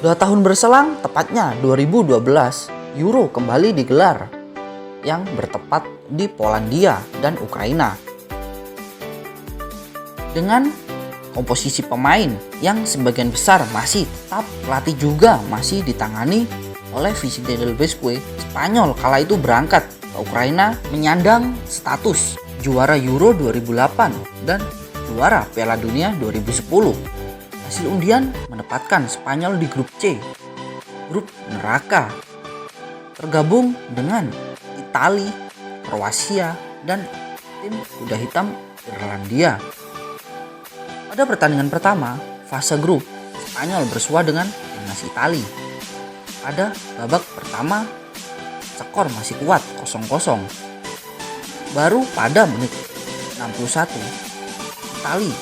2 tahun berselang, tepatnya 2012, Euro kembali digelar yang bertepat di Polandia dan Ukraina. Dengan komposisi pemain yang sebagian besar masih tetap, pelatih juga masih ditangani oleh Vicente del Bosque. Spanyol kala itu berangkat ke Ukraina menyandang status juara Euro 2008 dan juara Piala Dunia 2010. Hasil undian menempatkan Spanyol di grup C, grup neraka, tergabung dengan Italia, Kroasia, dan tim kuda hitam Irlandia. Pada pertandingan pertama, fase grup, Spanyol bersua dengan timnas Italia. Pada babak pertama, skor masih kuat 0-0. Baru pada menit 61, Italia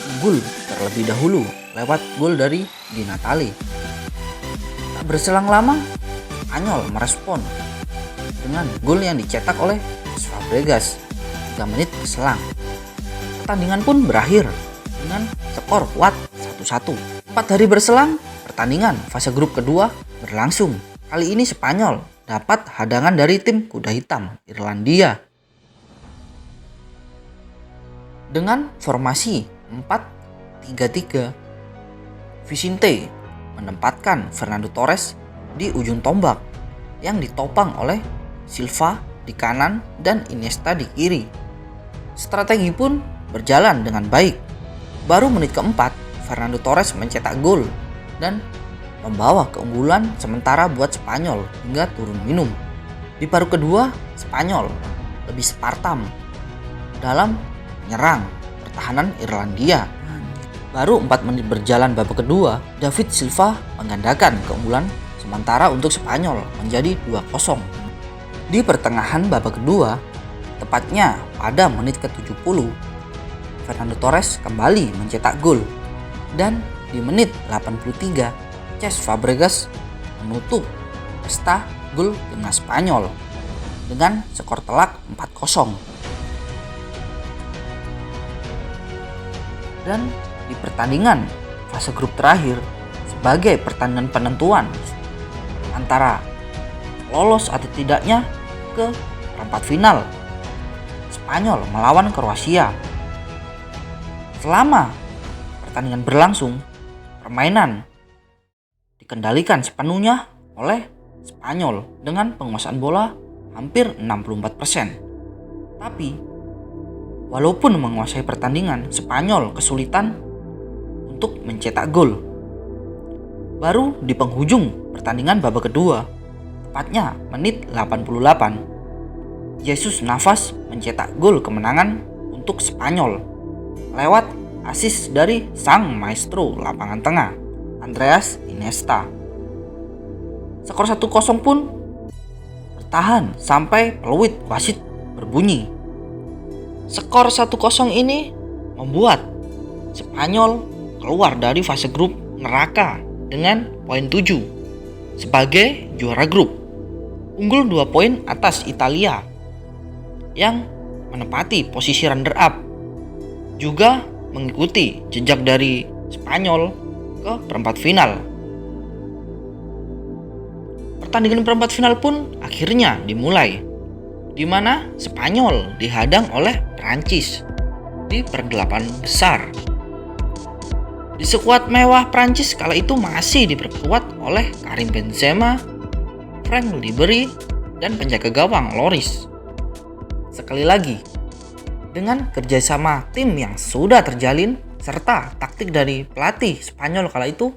unggul terlebih dahulu lewat gol dari Di Natale. Tak berselang lama, Spanyol merespon dengan gol yang dicetak oleh Fabregas 3 menit berselang. Pertandingan pun berakhir dengan skor kuat 1-1. 4 hari berselang, pertandingan fase grup kedua berlangsung. Kali ini Spanyol dapat hadangan dari tim kuda hitam Irlandia. Dengan formasi 4-3-3, Vicente menempatkan Fernando Torres di ujung tombak yang ditopang oleh Silva di kanan dan Iniesta di kiri. Strategi pun berjalan dengan baik. Baru menit keempat, Fernando Torres mencetak gol dan membawa keunggulan sementara buat Spanyol hingga turun minum. Di paruh kedua, Spanyol lebih Spartan dalam menyerang pertahanan Irlandia. Baru 4 menit berjalan babak kedua, David Silva menggandakan keunggulan sementara untuk Spanyol menjadi 2-0. Di pertengahan babak kedua, tepatnya pada menit ke-70, Fernando Torres kembali mencetak gol. Dan di menit 83, Cesc Fabregas menutup pesta gol timnas Spanyol dengan skor telak 4-0. Dan di pertandingan fase grup terakhir sebagai pertandingan penentuan antara lolos atau tidaknya ke perempat final, Spanyol melawan Kroasia. Selama pertandingan berlangsung, permainan dikendalikan sepenuhnya oleh Spanyol dengan penguasaan bola hampir 64%. Tapi walaupun menguasai pertandingan, Spanyol kesulitan untuk mencetak gol. Baru di penghujung pertandingan babak kedua, tepatnya menit 88, Jesus Navas mencetak gol kemenangan untuk Spanyol lewat assist dari sang maestro lapangan tengah, Andreas Iniesta. Skor 1-0 pun bertahan sampai peluit wasit berbunyi. Skor 1-0 ini membuat Spanyol keluar dari fase grup neraka dengan poin 7 sebagai juara grup. Unggul 2 poin atas Italia yang menempati posisi runner up. Juga mengikuti jejak dari Spanyol ke perempat final. Pertandingan perempat final pun akhirnya dimulai, di mana Spanyol dihadang oleh Prancis di pergelapan besar. Di skuad mewah Prancis kala itu masih diperkuat oleh Karim Benzema, Franck Ribéry, dan penjaga gawang Lloris. Sekali lagi, dengan kerjasama tim yang sudah terjalin serta taktik dari pelatih Spanyol kala itu,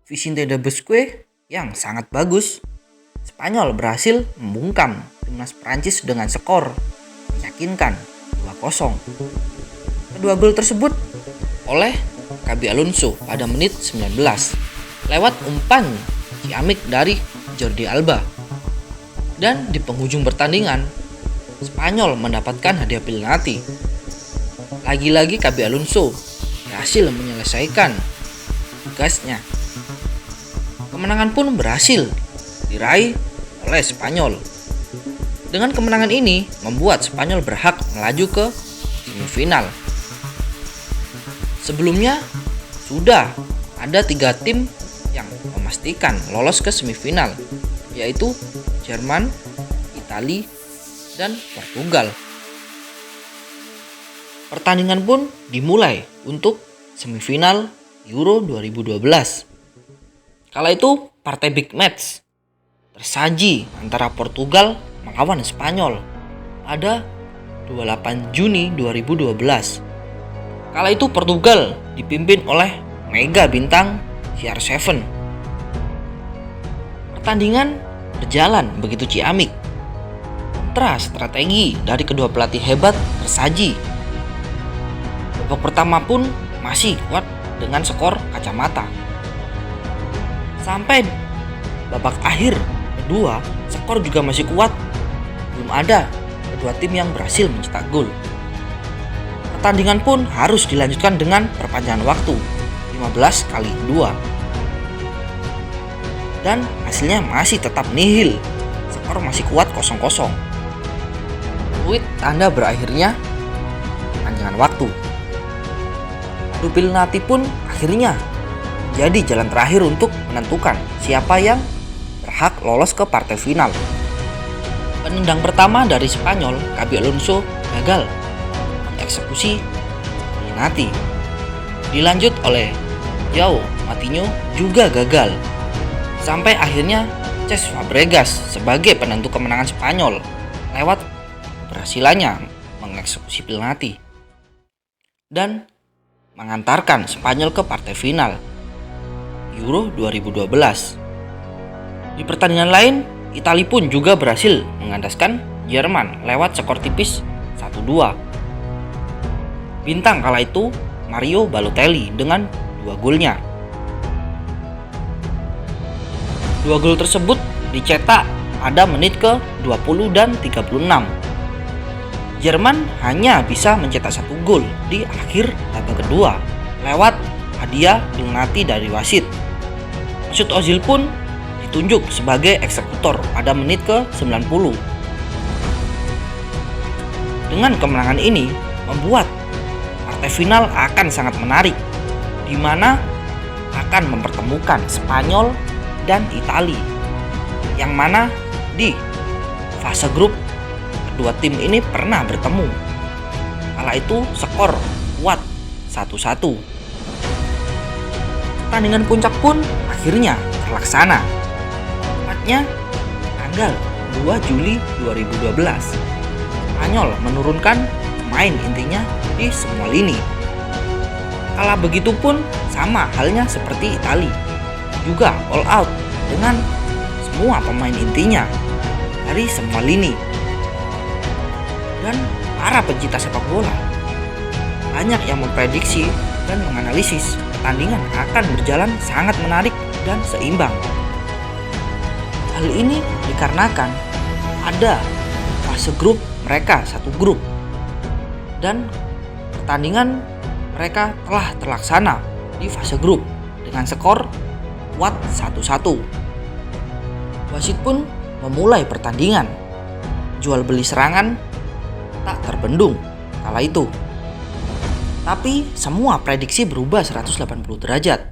Vicente del Bosque, yang sangat bagus, Spanyol berhasil membungkam timnas Prancis dengan skor meyakinkan 2-0. Kedua gol tersebut oleh Xabi Alonso pada menit 19 lewat umpan ciamik dari Jordi Alba. Dan di penghujung pertandingan, Spanyol mendapatkan hadiah penalti. Lagi-lagi Xabi Alonso berhasil menyelesaikan tugasnya. Kemenangan pun berhasil diraih oleh Spanyol. Dengan kemenangan ini membuat Spanyol berhak melaju ke semifinal. Sebelumnya sudah ada 3 tim yang memastikan lolos ke semifinal, yaitu Jerman, Italia, dan Portugal. Pertandingan pun dimulai untuk semifinal Euro 2012. Kala itu partai big match tersaji antara Portugal melawan Spanyol pada 28 Juni 2012. Kala itu Portugal dipimpin oleh mega bintang CR7. Pertandingan berjalan begitu ciamik. Kontra strategi dari kedua pelatih hebat tersaji. Babak pertama pun masih kuat dengan skor kacamata. Sampai babak akhir kedua, skor juga masih kuat. Belum ada kedua tim yang berhasil mencetak gol. Pertandingan pun harus dilanjutkan dengan perpanjangan waktu 15x2. Dan hasilnya masih tetap nihil. Skor masih kuat 0-0. Fluid tanda berakhirnya perpanjangan waktu. Adu penalti pun akhirnya menjadi jalan terakhir untuk menentukan siapa yang berhak lolos ke partai final. Penendang pertama dari Spanyol, Xabi Alonso, gagal eksekusi penalti. Dilanjut oleh Joao Moutinho juga gagal. Sampai akhirnya Cesc Fabregas sebagai penentu kemenangan Spanyol lewat keberhasilannya mengeksekusi penalti dan mengantarkan Spanyol ke partai final Euro 2012. Di pertandingan lain, Italia pun juga berhasil mengandaskan Jerman lewat skor tipis 1-2. Bintang kala itu Mario Balotelli dengan 2 golnya. 2 gol tersebut dicetak pada menit ke 20 dan 36. Jerman hanya bisa mencetak 1 gol di akhir babak kedua lewat hadiah penalti dari wasit. Mesut Ozil pun ditunjuk sebagai eksekutor pada menit ke 90. Dengan kemenangan ini membuat partai final akan sangat menarik, di mana akan mempertemukan Spanyol dan Italia, yang mana di fase grup kedua tim ini pernah bertemu. Kala itu skor kuat 1-1. Pertandingan puncak pun akhirnya terlaksana, tepatnya tanggal 2 Juli 2012. Spanyol menurunkan pemain intinya di semua lini. Kala begitu pun sama halnya seperti Italia, juga all out dengan semua pemain intinya dari semua lini. Dan para pencinta sepak bola banyak yang memprediksi dan menganalisis pertandingan akan berjalan sangat menarik dan seimbang. Hal ini dikarenakan ada fase grup mereka satu grup dan pertandingan mereka telah terlaksana di fase grup dengan skor kuat 1-1. Wasit pun memulai pertandingan. Jual beli serangan tak terbendung kala itu. Tapi semua prediksi berubah 180 derajat.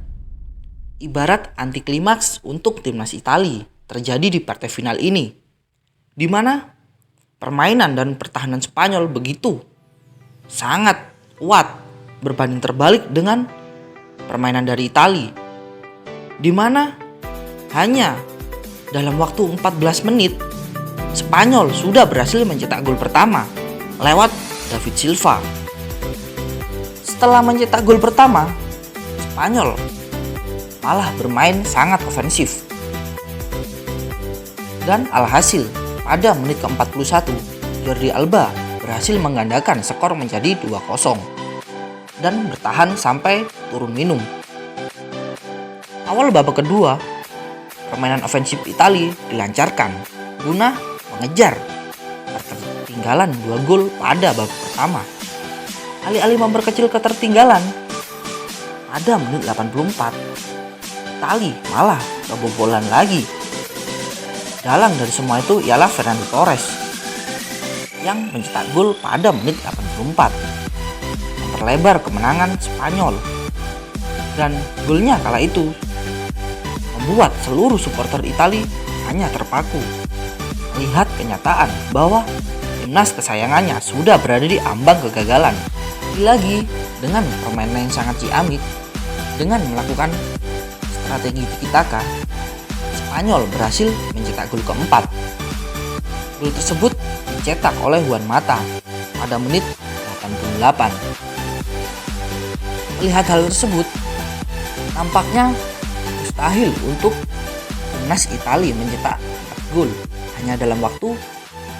Ibarat anti klimaks untuk timnas Italia terjadi di partai final ini, di mana permainan dan pertahanan Spanyol begitu sangat kuat berbanding terbalik dengan permainan dari Italia, di mana hanya dalam waktu 14 menit Spanyol sudah berhasil mencetak gol pertama lewat David Silva. Setelah mencetak gol pertama, Spanyol malah bermain sangat ofensif. Dan alhasil pada menit ke-41, Jordi Alba berhasil menggandakan skor menjadi 2-0 dan bertahan sampai turun minum. Awal babak kedua, permainan ofensif Italia dilancarkan guna mengejar ketertinggalan 2 gol pada babak pertama. Alih-alih memperkecil ketertinggalan, pada menit 84, Italia malah kebobolan lagi. Dalang dari semua itu ialah Fernando Torres yang mencetak gol pada menit 84, memperlebar kemenangan Spanyol. Dan golnya kala itu membuat seluruh supporter Italia hanya terpaku melihat kenyataan bahwa timnas kesayangannya sudah berada di ambang kegagalan. Lagi dengan permainan yang sangat ciamik, dengan melakukan strategi tiki-taka, Spanyol berhasil mencetak gol keempat. Gol tersebut dicetak oleh Juan Mata pada menit 88. Melihat hal tersebut, tampaknya mustahil untuk timnas Italia mencetak 4 gol hanya dalam waktu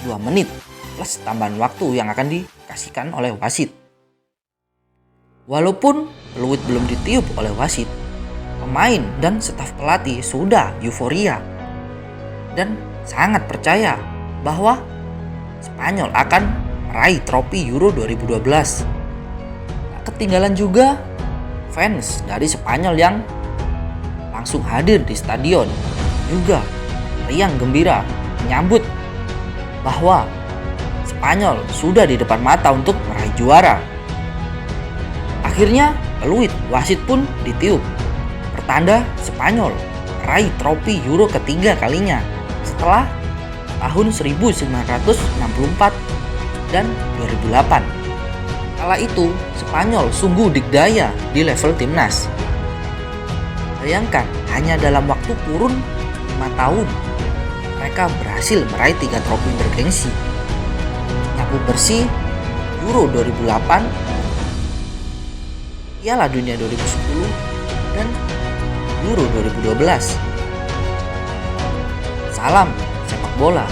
2 menit plus tambahan waktu yang akan dikasihkan oleh wasit. Walaupun peluit belum ditiup oleh wasit, pemain dan staf pelatih sudah euforia dan sangat percaya bahwa Spanyol akan meraih trofi Euro 2012. Tak ketinggalan juga fans dari Spanyol yang langsung hadir di stadion juga riang gembira menyambut bahwa Spanyol sudah di depan mata untuk meraih juara. Akhirnya peluit wasit pun ditiup, pertanda Spanyol meraih trofi Euro ketiga kalinya setelah tahun 1964 dan 2008. Kala itu Spanyol sungguh dikdaya di level timnas. Bayangkan hanya dalam waktu kurun 5 tahun mereka berhasil meraih 3 trofi bergengsi, nyapu bersih Euro 2008, Piala Dunia 2010, dan Euro 2012. Salam sepak bola.